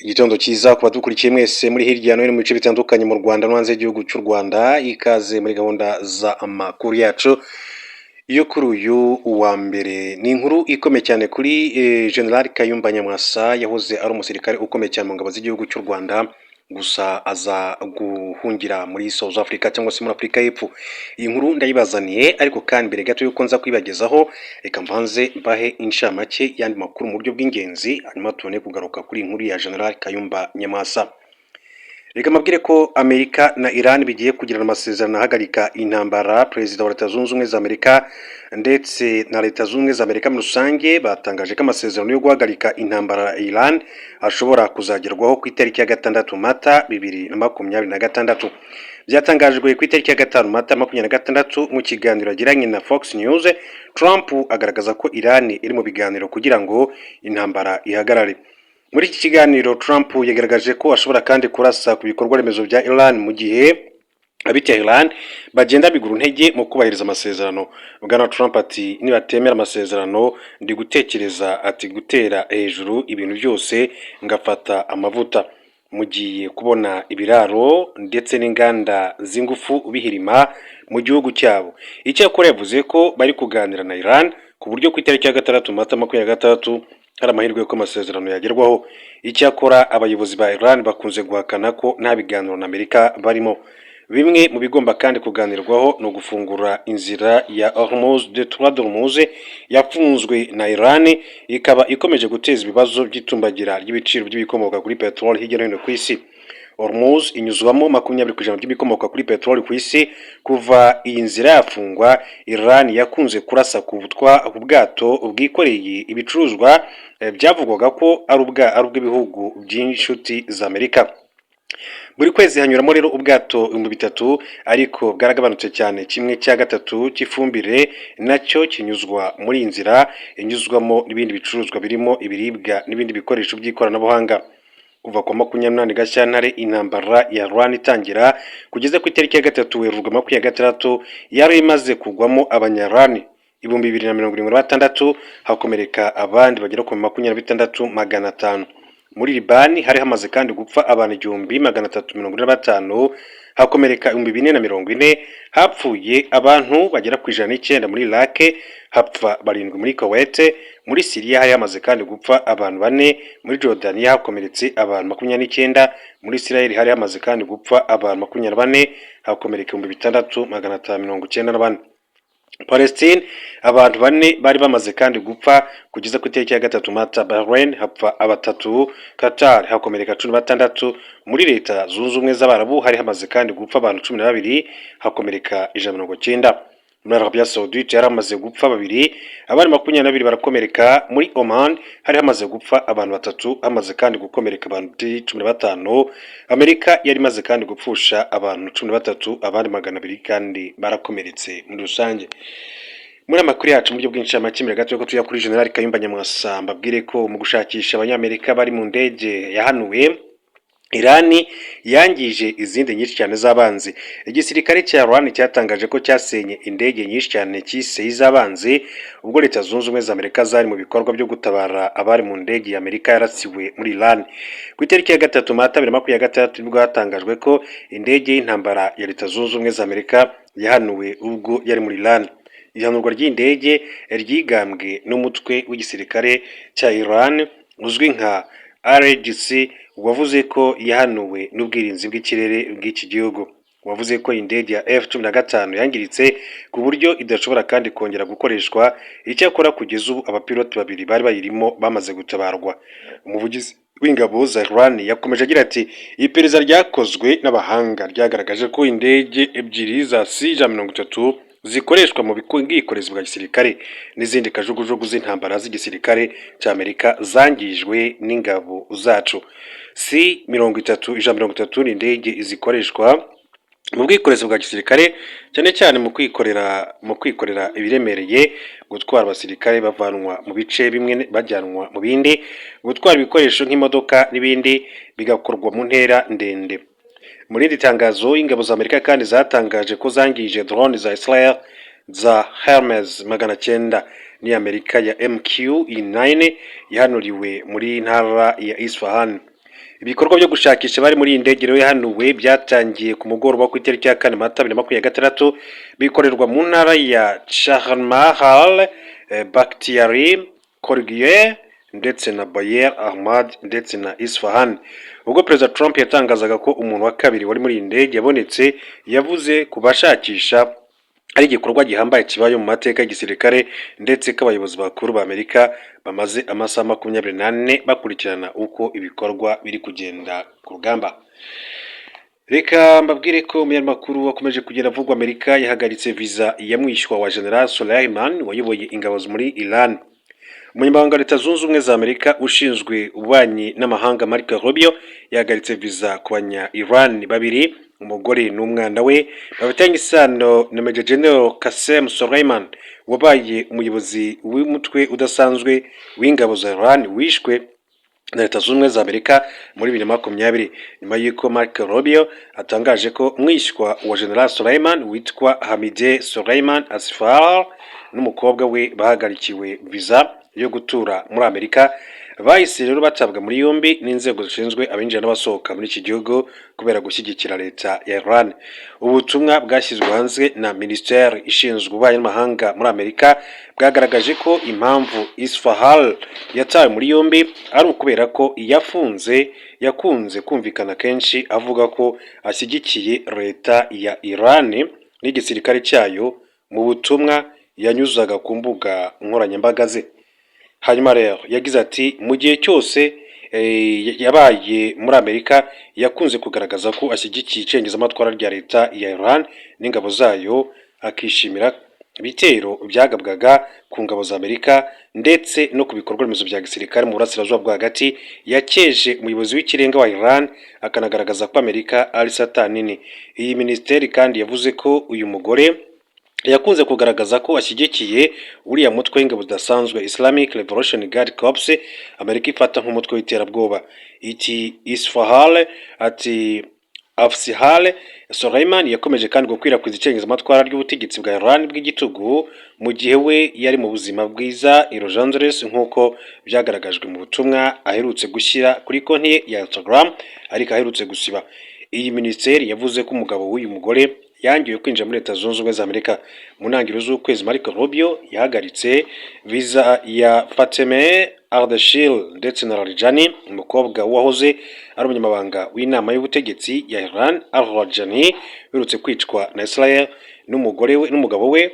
Igitondo cyiza ku badukurikiye mwese muri hirya no hino mu bice bitandukanye mu Rwanda no hanze y'igihugu cy'u Rwanda, ikaze muri gahunda za amakuru yacu yo kuri uyu wa mbere. Ni inkuru ikomeye cyane kuri General Kayumba Nyamwasa, yahoze ari umusirikare ukomeye cyane mu ngabo z'igihugu cy'u Rwanda, gusa aza guhungira muri South Africa cyangwa se muri Afurika y'Epfo. Iyi nkuru ndayibazaniye, ariko kandi mbere gato yuko nza kwibagezaho, reka mbanze mbahe inshamake y'andi makuru mu buryo bw'ingenzi, hanyuma tubone kugaruka kuri inkuru ya General Kayumba Nyamwasa. Reka mabwire ko Amerika na Iran bigiye kugirana amasezerano ahagarika intambara. Perezida wa Leta Zunze Ubumwe za Amerika ndetse na Leta Zunze Ubumwe za Amerika muri rusange batangaje ko amasezerano yo guhagarika intambara ya Iran ashobora kuzagerwaho ku itariki ya 6 Mata 2026. Byatangajwe ku itariki ya 5 Mata 2026 mu kiganiro yagiranye na Fox News. Trump agaragaza ko Iran iri mu biganiro kugira ngo intambara ihagarare. Muri iki kiganiro Trump yagaragaje ko ashobora kandi kurasa ku bikorwa remezo bya Iran mu gihe abitya Iran bagenda bigura intege mu kubahiriza amasezerano. Bwana Trump ati nibatemera amasezerano ndi gutekereza ati gutera hejuru ibintu byose ngafata amavuta. Mugiye kubona ibiraro ndetse n'inganda z'ingufu bihirima mu gihugu cyabo. Icyakora yavuze ko bari kuganira na Iran ku buryo ku itariki ya 6 Mata 2026 hari amahirwe ko amasezerano yagerwaho. Icyakora abayobozi ba Iran bakunze guhakana ko nta biganiro na Amerika barimo. Bimwe mu bigomba kandi kuganirwaho no gufungura inzira ya Hormuz de Hormuz yafunzwe na Iran, ikaba ikomeje guteza ibibazo by'itumbagira ry'ibiciro by'ibikomoka kuri petrol hirya no hino ku isi. Hormuz inyuzwamo 20% by'ibikomoka kuri petrol ku isi. Kuva iyi nzira yafungwa, Iran yakunze kurasa ku bwato bwikoreye ibicuruzwa byavugwaga ko ari ubw'ibihugu by'inshuti za Amerika. Buri kwezi hanyuramo rero ubwato 3,000, ariko bwaragabanutse cyane. 1/3 cy'ifumbire nacyo kinyuzwa muri inzira inyuzwamo n'ibindi bicuruzwa birimo ibiribwa n'ibindi bikoresho by'ikoranabuhanga. Kuva kwa 28 Gashyantare intambara ya Iran itangira kugeza ku itariki ya 3 Werurwe 2026 yari imaze kugwamo abanyarani 2076, hakomereka abandi bagera ku 26,500. Muri Libani hari hamaze kandi gupfa abantu 1,345, hakomereka 440. Hapfuye abantu bagera ku 109 muri Iraq, hapfa 7 muri Kuwait. Muri Syria hari hamaze kandi gupfa abantu 4. Muri Jordania hakomeretse abantu 29. Muri Israel hari hamaze kandi gupfa abantu 24, hakomereka 6,594. Palestine abantu 4 bari bamaze kandi gupfa kugeza ku itariki ya 3 Mata. Bahrain hapfa 3. Qatar hakomereka 16. Muri Leta Zunze Ubumwe z'Abarabu hari hamaze kandi gupfa abantu 12, hakomereka 190. Muri Arabia Saudite yari hamaze gupfa 2, abandi 22 barakomereka. Muri Oman hari hamaze gupfa abantu 3, hamaze kandi gukomereka abantu 15. Amerika yari maze kandi gupfusha abantu 13, abandi 200 kandi barakomeretse muri rusange. Muri amakuru yacu mu buryo bw'inshamake mbere gato yuko tuya kuri General Kayumba Nyamwasa, mbabwire ko mu gushakisha abanyamerika bari mu ndege yahanuwe, Iran yangije izindi nyinshi cyane z'abanzi. Igisirikare cya Iran cyatangaje ko cyasenye indege nyinshi cyane cyise iz'abanzi ubwo Leta Zunze Ubumwe za Amerika zari mu bikorwa byo gutabara abari mu ndege ya Amerika yarasiwe muri Iran. Ku itariki ya 3 Mata 2026 nibwo hatangajwe ko indege y'intambara ya Leta Zunze Ubumwe za Amerika yahanuwe ubwo yari muri Iran. Ihanurwa ry'indege ryigambwe n'umutwe w'igisirikare cya Iran uzwi nka RGC, wavuze ko yahanuwe n'ubwirinzi bw'ikirere bw'iki gihugu. Wavuze ko indege ya F-15 yangiritse ku buryo idashobora kandi kongera gukoreshwa. Icyakora kugeza ubu abapiloti 2 bari bayirimo bamaze gutabarwa. Umuvugizi w'ingabo za Iran yakomeje agira ati iperereza ryakozwe n'abahanga ryagaragaje ko indege 2 za C-130 zikoreshwa mu bwikorezi bwa gisirikare n'izindi kajugujugu z'intambara z'igisirikare cya Amerika zangijwe n'ingabo zacu. C-130 ni indege zikoreshwa mu bwikorezi bwa gisirikare cyane cyane mu kwikorera ibiremereye, gutwara abasirikare bavanwa mu bice bimwe bajyanwa mu bindi, gutwara ibikoresho nk'imodoka n'ibindi bigakorwa mu ntera ndende. Muri iri tangazo ingabo za Amerika kandi zatangaje ko zangije drone za Israel za Hermes 900 ni Amerika ya MQ-9 yahanuriwe muri ntara ya Isfahan. ibikorwa byo gushakisha bari muri iyi ndege rero yahanuwe byatangiye ku mugoroba ku itariki ya 4 Mata 2026 bikorerwa mu ntara ya Charmahal, Bakhtiari, Korgiye ndetse na Bayer Ahmad ndetse na Isfahan. Ubwo Perezida Trump yatangazaga ko umuntu wa kabiri wari muri iyi ndege yabonetse, yavuze ku bashakisha ari igikorwa gihambaye kibaye mu mateka y'igisirikare ndetse ko abayobozi bakuru ba Amerika bamaze amasaha 24 bakurikirana uko ibikorwa biri kugenda ku rugamba. Reka mbabwire ko umunyamakuru wakomeje kugenda avugwa Amerika yahagaritse visa ya mwishywa wa General Soleiman wayoboye ingabo muri Iran. Umunyamabanga wa Leta Zunze Ubumwe za Amerika ushinzwe ububanyi n'amahanga Marco Rubio yahagaritse visa ku banya Iran babiri, umugore n'umwana we bafitanye isano na Major General Qasem Soleiman wabaye umuyobozi w'umutwe udasanzwe w'ingabo za Iran wishwe na Leta Zunze Ubumwe za Amerika muri 2020, nyuma y'uko Marco Rubio atangaje ko mwishywa wa General Soleiman witwa Hamideh Soleiman Asfar n'umukobwa we bahagarikiwe visa yo gutura muri Amerika. Bahise rero batabwa muri yombi n'inzego zishinzwe abinjira n'abasohoka muri iki gihugu kubera gushyigikira leta ya Iran. Ubutumwa bwashyizwe hanze na Minisiteri ishinzwe ububanyi n'amahanga muri Amerika bwagaragaje ko impamvu Isfahal yatawe muri yombi ari ukubera ko yakunze kumvikana kenshi avuga ko ashyigikiye leta ya Iran n'igisirikare cyayo mu butumwa yanyuzaga ku mbuga nkoranyambaga ze. Hanyuma rero yagize ati mu gihe cyose yabaye muri Amerika yakunze kugaragaza ko ashyigikiye icengezamatwara rya leta ya Iran n'ingabo zayo, akishimira ibitero byagabwaga ku ngabo za Amerika ndetse no ku bikorwa remezo bya gisirikare mu burasirazuba bwa hagati. Yakeje umuyobozi w'ikirenga wa Iran akanagaragaza ko Amerika ari satani nini. Iyi minisiteri kandi yavuze ko uyu mugore yakunze kugaragaza ko ashyigikiye uriya mutwe w'ingabo zidasanzwe Islamic Revolution Guard Corps Amerika ifata nk'umutwe w'iterabwoba. Iti Isfahal ati Afsihal Soleiman yakomeje kandi gukwirakwiza icengezamatwara ry'ubutegetsi bwa Iran bw'igitugu mu gihe we yari mu buzima bwiza i Los Angeles, nk'uko byagaragajwe mu butumwa aherutse gushyira kuri konti ye ya Instagram ariko aherutse gusiba. Iyi minisiteri yavuze ko umugabo w'uyu mugore yangiwe kwinjira muri Leta Zunze Ubumwe za Amerika. Mu ntangiriro z'ukwezi Marco Rubio yahagaritse visa ya Fateme Ardeshir ndetse na Larijani, umukobwa wahoze ari umunyamabanga w'inama y'ubutegetsi ya Iran. Al-Rajani wirutse kwicwa na Israel n'umugabo we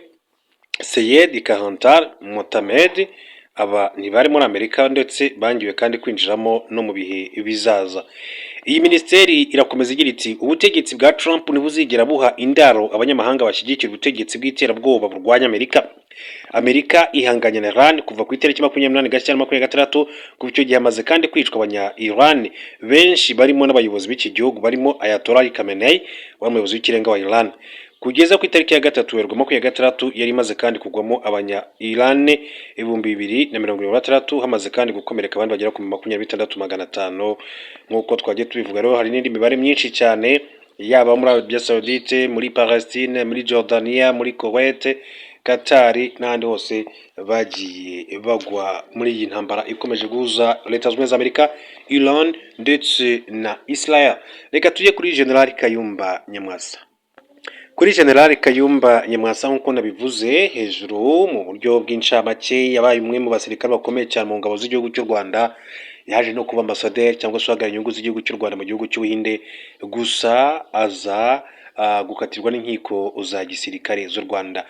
Seyed Kahantar Motamed. Aba ntibari muri Amerika ndetse bangiwe kandi kwinjiramo no mu bihe bizaza. Iyi minisiteri irakomeza igira iti ubutegetsi bwa Trump ntibuzigera buha indaro abanyamahanga bashyigikira ubutegetsi bw'iterabwoba burwanya Amerika. Amerika ihanganye na Iran kuva ku itariki 28 Gashyantare 2026. Kuva icyo gihe hamaze kandi kwicwa abanya Iran benshi barimo n'abayobozi b'iki gihugu barimo Ayatollah Ali Khamenei wari umuyobozi w'ikirenga wa Iran. Kugeza ku itariki ya 3 Werurwe 2026 yari imaze kandi kugwamo abanya Iran 2226, hamaze kandi gukomereka abandi bagera ku 26,500. Nk'uko twagiye tubivuga rero hari n'indi mibare myinshi cyane yaba muri Arabia Saudite, muri Palestine, muri Jordania, muri Kuwait, Qatar n'ahandi hose bagiye bagwa muri iyi ntambara ikomeje guhuza Leta Zunze Ubumwe za Amerika, Iran ndetse na Israel. Reka tujye kuri General Kayumba Nyamwasa. Kuri General Kayumba Nyamwasa nk'uko nabivuze hejuru mu buryo bw'incamake, yabaye umwe mu basirikare bakomeye cyane mu ngabo z'igihugu cy'u Rwanda. Yaje no kuba ambassadeur cyangwa se uhagarariye inyungu z'igihugu cy'u Rwanda mu gihugu cy'Ubuhinde, gusa aza gukatirwa n'inkiko za gisirikare z'u Rwanda.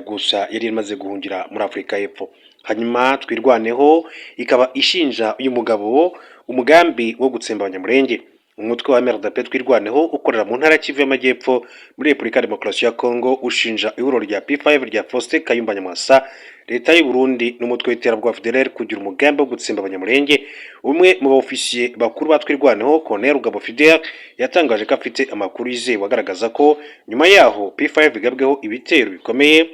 Gusa yari imaze guhungira muri Afurika y'Epfo. Hanyuma Twirwaneho ikaba ishinja uyu mugabo umugambi wo gutsemba Abanyamulenge. Umutwe wa MRDP Twirwaneho ukorera mu ntara Kivu y'Amajyepfo muri Repubulika ya Demokarasi ya Kongo ushinja ihuriro rya P5 rya Faustin Kayumba Nyamwasa, leta y'u Burundi n'umutwe w'iterabwoba FDLR kugira umugambi wo gutsemba Abanyamulenge. Umwe mu baofisiye bakuru ba Twirwaneho, Colonel Rugabo Fidel, yatangaje ko afite amakuru yizewe agaragaza ko nyuma yaho P5 igabweho ibitero bikomeye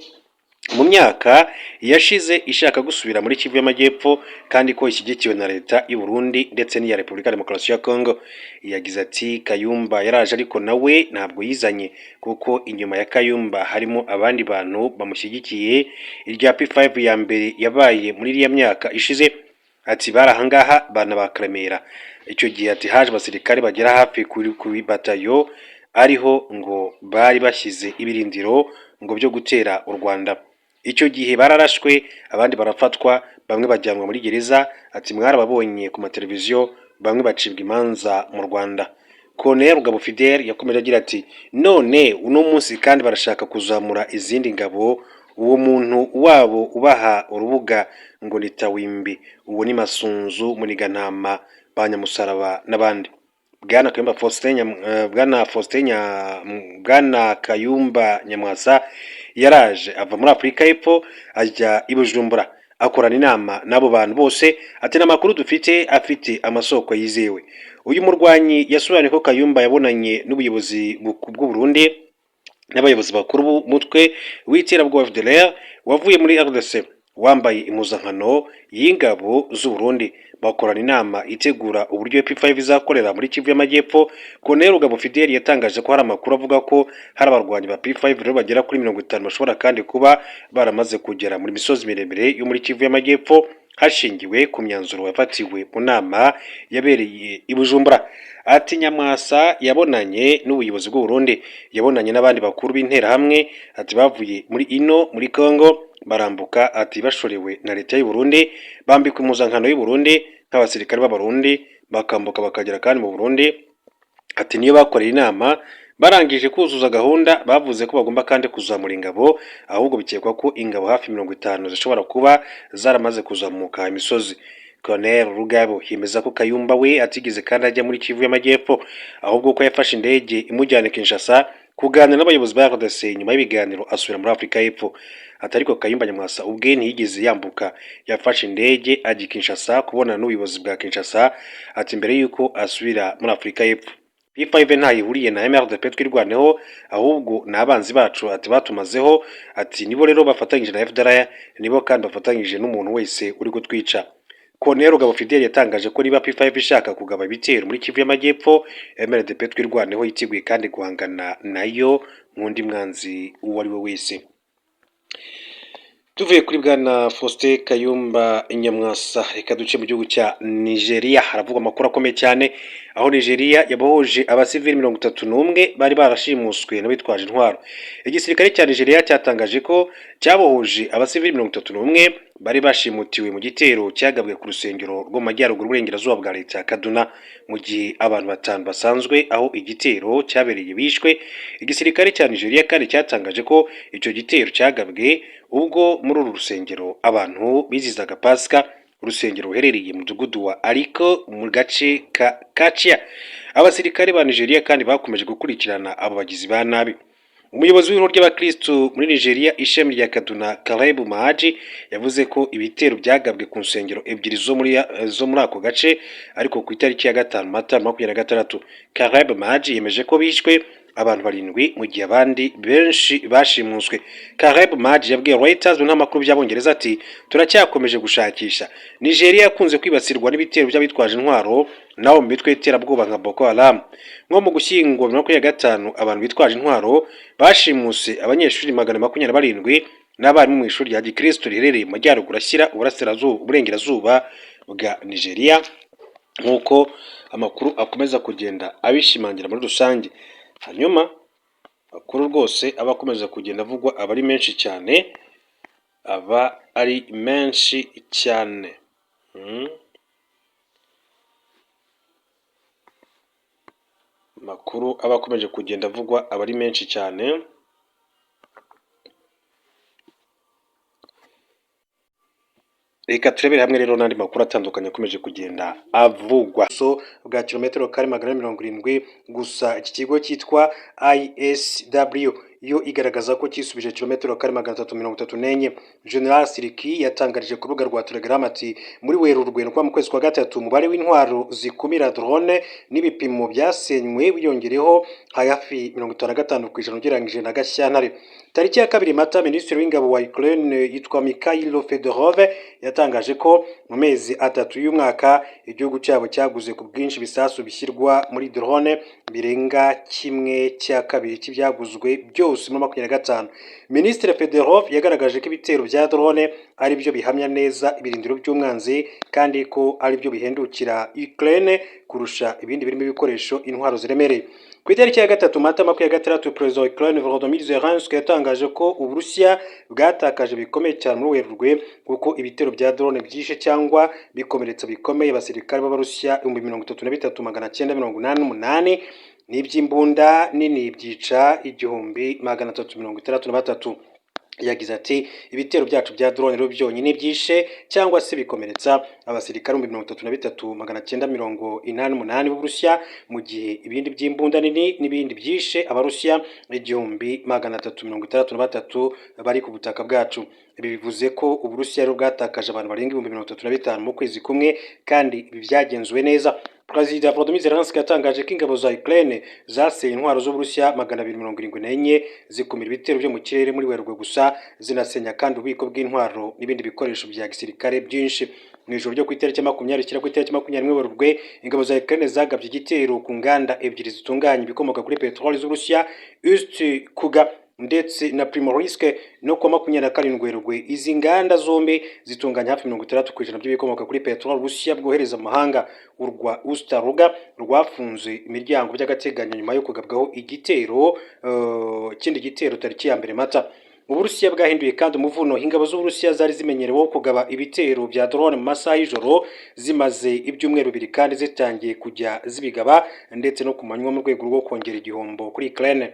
mu myaka yashize ishaka gusubira muri Kivu y'Amajyepfo kandi ko ishyigikiwe na leta y'u Burundi ndetse n'iya Repubulika ya Demokarasi ya Kongo. Yagize ati Kayumba yaraje ariko nawe ntabwo yizanye kuko inyuma ya Kayumba harimo abandi bantu bamushyigikiye. Irya P5 ya mbere yabaye muri iriya myaka ishize. Ati barahangaha bana bakremera icyo gihe ati haje abasirikare bagera hafi kuri batayo ariho ngo bari bashyize ibirindiro ngo byo gutera u Rwanda. Icyo gihe bararashwe abandi barafatwa, bamwe bajyanwa muri gereza, ati mwarababonye ku mateleviziyo, bamwe bacibwa imanza mu Rwanda. Colonel Rugabo Fidel yakomeje agira ati none uno munsi kandi barashaka kuzamura izindi ngabo, uwo muntu wabo ubaha urubuga ngo ni Tawimbi, uwo ni Masunzu, Muniganama, Banyamusaraba n'abandi. Bwana Kayumba Nyamwasa yaraje ava muri Afurika y'Epfo ajya i Bujumbura akorana inama n'abo bantu bose, ati n'amakuru dufite afite amasoko yizewe. Uyu murwanyi yasobanuye ko Kayumba yabonanye n'ubuyobozi bw'u Burundi n'abayobozi bakuru b'umutwe w'iterabwoba FDLR wavuye muri RDC wambaye impuzankano y'ingabo z'u Burundi, bakorana inama itegura uburyo P5 izakorera muri Kivu y'Amajyepfo. Colonel Rugabo Fidel yatangaje ko hari amakuru avuga ko hari abarwanyi ba P5 rero bagera kuri 50 bashobora kandi kuba baramaze kugera muri misozi miremire yo muri Kivu y'Amajyepfo hashingiwe ku myanzuro yafatiwe mu nama yabereye i Bujumbura. Ati Nyamwasa yabonanye n'ubuyobozi bw'u Burundi, yabonanye n'abandi bakuru b'interahamwe, ati bavuye muri Congo barambuka, ati bashorewe na leta y'u Burundi, bambikwa impuzankano y'u Burundi nk'abasirikare b'Abarundi, bakambuka bakagera kandi mu Burundi. Ati niyo bakoreye inama, barangije kuzuza gahunda bavuze ko bagomba kandi kuzamura ingabo, ahubwo bikekwa ko ingabo hafi 50 zishobora kuba zaramaze kuzamuka imisozi. Colonel Rugabo yemeza ko Kayumba we atigeze kandi ajya muri Kivu y'Amajyepfo, ahubwo ko yafashe indege imujyana Kinshasa kuganira n'abayobozi ba RDC. Nyuma y'ibiganiro asubira muri Afurika y'Epfo. Atariko Kayumba Nyamwasa ubwe ntiyigeze yambuka, yafashe indege ajya Kinshasa kubonana n'ubuyobozi bwa Kinshasa, ati mbere yuko asubira muri Afurika y'Epfo. P5 ntayihuriye na MRDP twirwaneho, ahubwo n'abanzi bacu, ati batumazeho, ati nibo rero bafatanyije na FDLR, nibo kandi bafatanyije n'umuntu wese uri gutwica. Colonel Rugabo Fidel yatangaje ko niba P5 ishaka kugaba ibitero muri Kivu y'Amajyepfo, MRDP twirwaneho yiteguye kandi guhangana nayo nk'undi mwanzi uwo ari we wese. Tuvuye kuri Bwana Faustin Kayumba Nyamwasa, reka duce mu gihugu cya Nigeria. Haravugwa amakuru akomeye cyane, aho Nigeria yabohoje abasivili 31 bari barashimuswe n'abitwaje intwaro. Igisirikare cya Nigeria cyatangaje ko cyabohoje abasivili 31 bari bashimutiwe mu gitero cyagabwe ku rusengero rwo mu majyaruguru y'uburengerazuba bwa leta ya Kaduna, mu gihe abantu 5 basanzwe aho igitero cyabereye bishwe. Igisirikare cya Nigeria kandi cyatangaje ko icyo gitero cyagabwe ubwo muri uru rusengero abantu bizizaga Pasika, urusengero ruherereye mu mudugudu wa Ariko mu gace ka Kachia. Abasirikare ba Nigeria kandi bakomeje gukurikirana abo bagizi ba nabi. Umuyobozi w'ihuriro ry'abakristo muri Nigeria ishami rya Kaduna, Caleb Mahaji, yavuze ko ibitero byagabwe ku nsengero ebyiri zo muri ako gace, ariko ku itariki ya 5 Mata 2026. Caleb Mahaji yemeje ko bishwe abantu 7 mu gihe abandi benshi bashimuswe. Caleb Mahaji yabwiye Reuters mu ntamakuru by'Abongereza ati turacyakomeje gushakisha. Nigeria yakunze kwibasirwa n'ibitero by'abitwaje intwaro naho mu mitwe y'iterabwoba nka Boko Haram. Nko mu Gushyingo 2025 abantu bitwaje intwaro bashimuse abanyeshuri 227 n'abarimu mu ishuri rya Gikristo riherereye mu majyaruguru ashyira uburengerazuba bwa Nigeria, nk'uko amakuru akomeza kugenda abishimangira muri rusange. Hanyuma akuru rwose abakomeza kugenda avugwa aba ari menshi cyane, Makuru abakomeje kugenda avugwa aba ari menshi cyane. Reka turebere hamwe rero n'andi makuru atandukanye akomeje kugenda avugwa. So bwa kilometero kare 170 gusa iki kigo cyitwa ISW yo igaragaza ko kisubije kilometero kare 334. General Siriki yatangarije ku rubuga rwa Telegram ati muri Werurwe mu kwezi kwa gatatu umubare w'intwaro zikumira drone n'ibipimo byasenywe wiyongereho hafi 55% ugereranyije na Gashyantare. Tariki ya 2 Mata, Minisitiri w'Ingabo wa Ukraine yitwa Mikhailo Fedorov yatangaje ko mu mezi 3 y'umwaka igihugu cyabo cyaguze ku bwinshi bisasu bishyirwa muri drone birenga 1/2 cy'ibyaguzwe byose cyose muri 2025. Minisitiri Fedorov yagaragaje ko ibitero bya drone ari byo bihamya neza ibirindiro by'umwanzi kandi ko ari byo bihendukira Ukraine kurusha ibindi birimo ibikoresho intwaro ziremereye. Ku itariki ya 3 Mata 2026, Perezida wa Ukraine Volodymyr Zelensky yatangaje ko Uburusiya bwatakaje bikomeye cyane muri Werurwe kuko ibitero bya drone byishe cyangwa bikomeretsa bikomeye abasirikare b'Abarusiya 33,988 n'iby'imbunda nini byica 1,363. Yagize ati ibitero byacu bya drone rero byonyine byishe cyangwa se bikomeretsa abasirikare 33,988 b'Uburusiya mu gihe ibindi by'imbunda nini n'ibindi byishe Abarusiya 1,363 bari ku butaka bwacu. Ibi bivuze ko Uburusiya rero bwatakaje abantu barenga 35,000 mu kwezi kumwe kandi ibi byagenzuwe neza. Perezida Volodymyr Zelensky yatangaje ko ingabo za Ukraine zaseye intwaro z'Uburusiya 274 zikumira ibitero byo mu kirere muri Werurwe gusa, zinasenya kandi ububiko bw'intwaro n'ibindi bikoresho bya gisirikare byinshi. Mu ijoro ryo ku itariki 20 ku itariki 21 Werurwe, ingabo za Ukraine zagabye igitero ku nganda ebyiri zitunganya ibikomoka kuri peteroli z'Uburusiya, Ust-Kuga ndetse na Primorsk. No ku 27 Werurwe, izi nganda zombi zitunganya hafi 60% by'ibikomoka kuri peteroli Uburusiya bwohereza amahanga. Urwa Usta-Ruga rwafunze imiryango by'agateganyo nyuma yo kugabwaho igitero kindi gitero tariki ya 1 Mata. Uburusiya bwahinduye kandi umuvuno. Ingabo z'Uburusiya zari zimenyereweho kugaba ibitero bya drone mu masaha y'ijoro, zimaze ibyumweru bibiri kandi zitangiye kujya zibigaba ndetse no ku manywa mu rwego rwo kongera igihombo kuri Ukraine.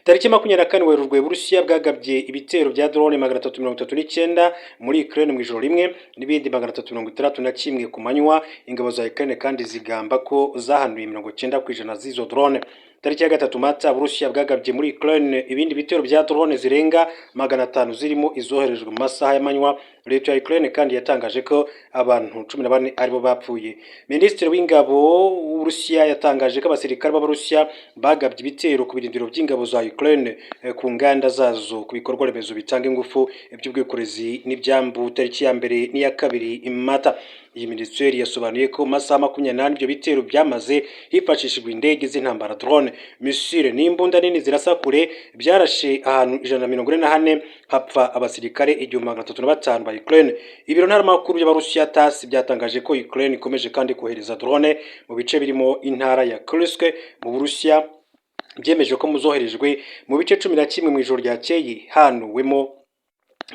Tariki 24 Werurwe, Uburusiya bwagabye ibitero bya drone 339 muri Ukraine mu ijoro rimwe n'ibindi 361 ku manywa. Ingabo za Ukraine kandi zigamba ko zahanuye 90% z'izo drone. Tariki ya 3 Mata, Uburusiya bwagabye muri Ukraine ibindi bitero bya drone zirenga 500 zirimo izoherejwe mu masaha y'amanywa. Leta ya Ukraine kandi yatangaje ko abantu 14 aribo bapfuye. Minisitiri w'ingabo w'Uburusiya yatangaje ko abasirikare b'Abarusiya bagabye ibitero ku birindiro by'ingabo za Ukraine, ku nganda zazo, ku bikorwa remezo bitanga ingufu by'ubwikorezi n'ibyambu. Tariki ya 1 n'iya 2 Mata, iyi minisiteri yasobanuye ko masaha 28 ibyo bitero byamaze hifashishijwe indege z'intambara, drone, missile n'imbunda nini zirasa kure byarashe ahantu 144 hapfa abasirikare 1,305 ba Ukraine. Ibiro ntaramakuru by'Abarusiya TASS byatangaje ko Ukraine ikomeje kandi kohereza drone mu bice birimo intara ya Kursk mu Burusiya. Byemeje ko muzoherejwe mu bice 11 mu ijoro ryakeye hanuwemo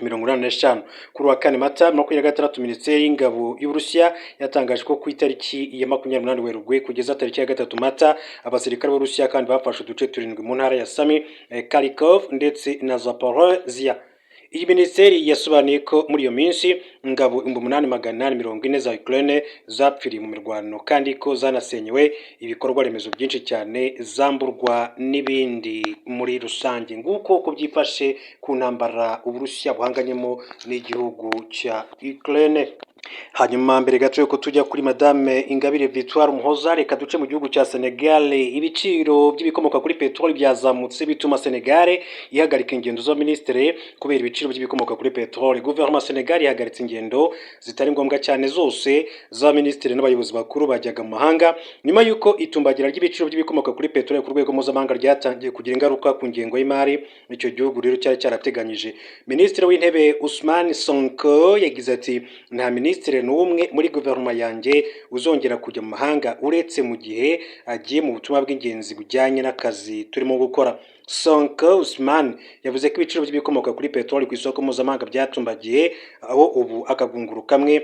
85. Kuri wa 4 Mata 2026, Minisiteri y'Ingabo y'Uburusiya yatangaje ko ku itariki ya 28 Werurwe kugeza tariki ya 3 Mata, abasirikare b'Uburusiya kandi bafashe uduce 7 mu ntara ya Sami, Kharkov ndetse na Zaporozhye. Iyi minisiteri yasobanuye ko muri iyo minsi ingabo 840 za Ukraine zapfiriye mu mirwano kandi ko zanasenyewe ibikorwa remezo byinshi cyane, zamburwa n'ibindi muri rusange. Nguko ko byifashe ku ntambara Uburusiya buhanganyemo n'igihugu cya Ukraine. Hanyuma mbere gato yuko tujya kuri Madame Ingabire Victoire Umuhoza, reka duce mu gihugu cya Senegal. Ibiciro by'ibikomoka kuri peteroli byazamutse bituma Senegal ihagarika ingendo za ministre kubera ibiciro by'ibikomoka kuri peteroli. Guverinoma Senegal ihagaritse ingendo zitari ngombwa cyane zose za ministre n'abayobozi bakuru bajyaga mu mahanga nyuma yuko itumbagira ry'ibiciro by'ibikomoka kuri peteroli ku rwego mpuzamahanga ryatangiye kugira ingaruka ku ngengo y'imari icyo gihugu rero cyari cyarateganyije. Ministre w'intebe Ousmane Sonko yagize ati nta ministre n'umwe muri guverinoma yanjye uzongera kujya mu mahanga uretse mu gihe agiye mu butumwa bw'ingenzi bujyanye n'akazi turimo gukora. Sonko Ousmane yavuze ko ibiciro by'ibikomoka kuri peteroli ku isoko mpuzamahanga byatumbagiye, aho ubu akagunguru kamwe